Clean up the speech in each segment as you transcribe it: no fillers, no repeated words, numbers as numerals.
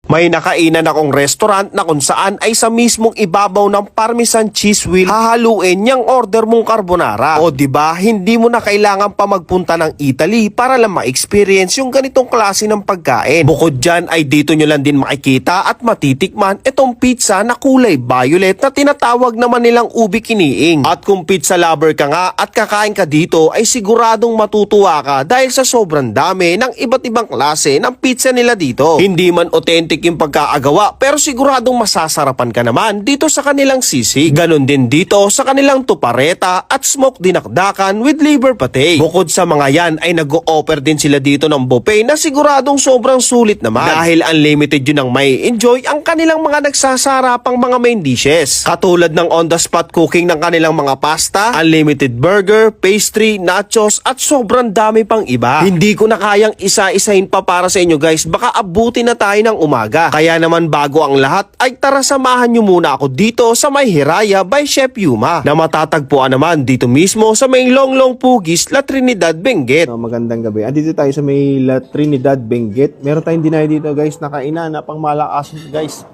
May nakainan akong restaurant na kung saan ay sa mismong ibabaw ng Parmesan cheese wheel hahaluin yung order mong carbonara. O diba, hindi mo na kailangan pa magpunta ng Italy para lang ma-experience yung ganitong klase ng pagkain. Bukod dyan ay dito nyo lang din makikita at matitikman itong pizza na kulay violet na tinatawag naman nilang ubi kiniing. At kung pizza lover ka nga at kakain ka dito ay siguradong matutuwa ka dahil sa sobrang dami ng iba't ibang klase ng pizza nila dito. Hindi man authentic yung pagkaagawa pero siguradong masasarapan ka naman dito sa kanilang sisig. Ganon din dito sa kanilang tupareta at smoked dinakdakan with liver pate. Bukod sa mga yan ay nag-o-offer din sila dito ng buffet na siguradong sobrang sulit naman dahil unlimited yun ang may enjoy ang kanilang mga nagsasarapang mga main dishes. Katulad ng on the spot cooking ng kanilang mga pasta, unlimited burger, pastry, nachos at sobrang dami pang iba. Hindi ko na kayang isa-isahin pa para sa inyo guys, baka abutin na tayo ng umaga. Kaya naman bago ang lahat ay tara samahan nyo muna ako dito sa May Hiraya by Chef Yuma na matatagpuan naman dito mismo sa may Longlong Pugis, La Trinidad, Benguet. Magandang gabi. Andito tayo sa may La Trinidad, Benguet. Meron tayong dinay dito guys na kainan na pang malakas guys.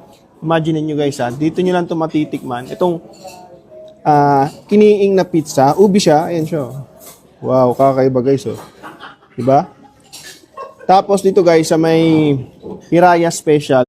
Imagine niyo guys dito nyo lang ito matitikman. Itong kiniing na pizza, ubi siya, ayan siya. Wow, kakaiba guys Diba? Tapos dito guys sa may Hiraya Special,